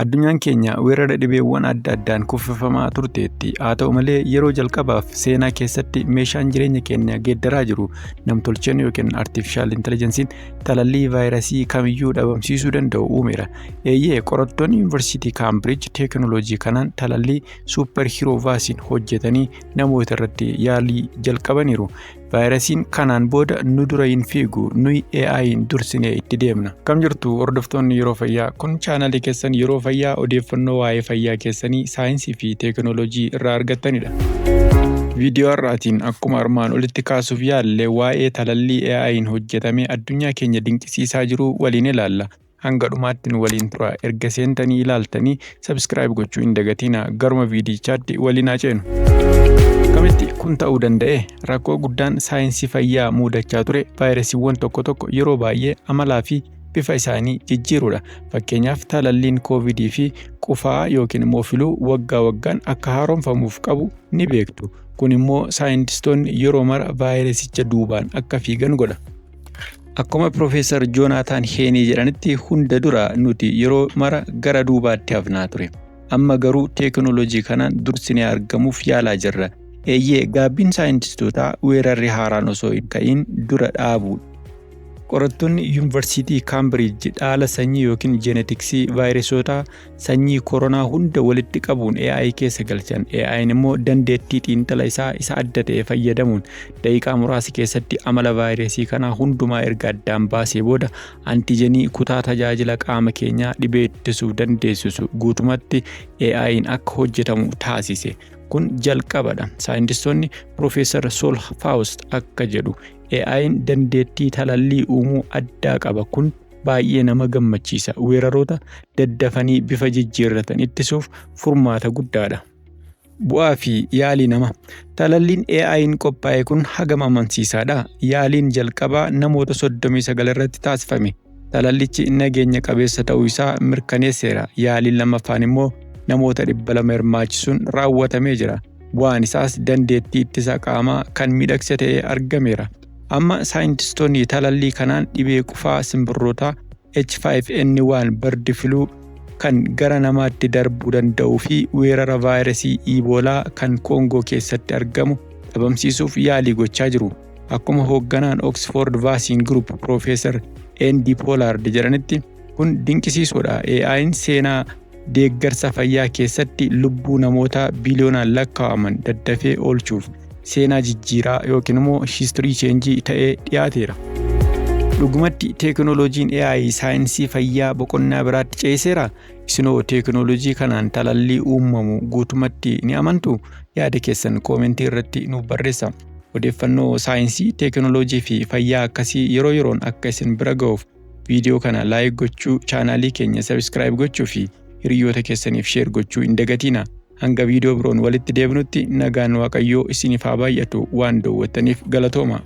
Addunyaan keenya weerara dhibeewwan adda addaan kuffifamaa turteetti. Haa ta'u malee yeroo jalqabaaf seenaa keessatti meeshaan jireenya keenya geeddaraa jiru namtolcheen yookiin artificial intelligence'n talallii vaayirasii kamiyyuu dhabamsiisuu danda'u uumeera. Qorattoonni Yuunivarsiitii Cambridge teekinooloojii kanaan talallii Super Hero Vaccine hojjetanii namoota irratti yaalii jalqabaniiru. Vaayirasiin kanaan booda nu dura hin fiigu, nuyi AI'n dursinee itti deemna. Kam jirtu hordoftoonni Yeroo Fayyaa, kun chaanalii keessan Yeroo Fayyaa odeeffannoo waa'ee fayyaa keessanii saayinsii fi teekinooloojii irraa argattanidha. Viidiyoo har'aatiin akkuma armaan olitti kaasuuf yaalle waa'ee talallii AI'n hojjetamee addunyaa keenya dinqisiisaa jiru waliin ilaalla. Hanga dhumaatti nu waliin tura. Erga seentanii ilaaltanii subscribe gochuu hin dagatinaa. Garuma viidiyichaatti waliin haa ceenu. Kamitti kun ta'uu danda'e? Rakkoo guddaan saayinsii fayyaa mudachaa ture vaayirasiiwwan tokko yeroo baay'ee amalaa fi bifa isaanii jijjiirudha. Fakkeenyaaf talalliin COVID fi qufaa yookiin immoo filuu waggaan akka haaromfamuuf qabu ni beektu. Kun immoo saayintistoonni yeroo mara vaayirasicha duubaan akka fiigan godha. Akkuma Profeesar Joonataan Heenii jedhanitti hunda dura nuti yeroo mara gara duubaatti hafnaa ture. Amma garuu teekinooloojii kanaan dursinee argamuuf yaalaa jirra. Gaabbiin saayintistootaa weerarri haaraan osoo hin ka'in dura dhaabuudha. Qorattoonni Yuunivarsiitii Cambridge dhaala sanyii yookiin jeenetiksii vaayirasoota sanyii koronaa hunda walitti qabuun AI keessa galchan. AI'n immoo dandeettii xiinxala isaa adda ta'e fayyadamuun daqiiqaa muraasa keessatti amala vaayirasii kanaa hundumaa erga addaan baasee booda antijenii kutaa tajaajila qaama keenyaa dhibee ittisuu dandeessisu guutumatti AI'n akka hojjetamu taasise. Kun jalqabadha. Saayintistoonni Profeesar Sol Faust akka jedhu AI'n dandeettii talallii uumuu addaa qaba. Kun baay'ee nama gammachiisa. Weeraroota daddafanii bifa jijjiirratan ittisuuf furmaata guddaadha. Bu'aa fi yaalii nama. Talalliin AI'n qophaa'e kun hagam amansiisaadha. Yaaliin jalqabaa namoota 39 irratti taasifame. Talallichi nageenya qabeessa ta'uu isaa mirkaneesseera. Yaaliin lammaffaan immoo namoota 200 hirmaachisuun raawwatamee jira. Bu'aan isaas dandeettii ittisa qaamaa kan miidhagsa ta'e argameera. Amma saayintistoonni talallii kanaan dhibee qufaa simbirroota H5N1 bardi filuu kan gara namaatti darbuu danda'uu fi weerara vaayirasii Iboolaa kan Koongoo keessatti argamu dhabamsiisuuf yaalii gochaa jiru. Akkuma hoogganaan Oxford Vaccine Group Profeesar Andy Pollard jedhanitti kun dinqisiisoodha. AI'n seenaa deeggarsa fayyaa keessatti lubbuu namoota biliyoonaan lakkaa'aman daddafee oolchuuf seenaa jijjiiraa yookiin immoo history change ta'ee dhiyaateera. Dhugumatti teekinooloojiin AI saayinsii fayyaa boqonnaa biraatti ceeseera. Isinoo teekinooloojii kanaan talallii uumamu guutumatti ni amantu? Yaada keessan koomentii irratti nuuf barreessaa. Odeeffannoo saayinsii, teekinooloojii fi fayyaa akkasii yeroo yeroon akka isin bira ga'uuf viidiyoo kana laayik gochuu, chaanaalii keenya subscribe gochuu fi hiriyoota keessaniif share gochuu hin dagatinaa. Hanga viidiyoo biroon walitti deebinutti nagaan Waaqayyoo isiniif haa baay'atu. Waan daawwattaniif galatooma.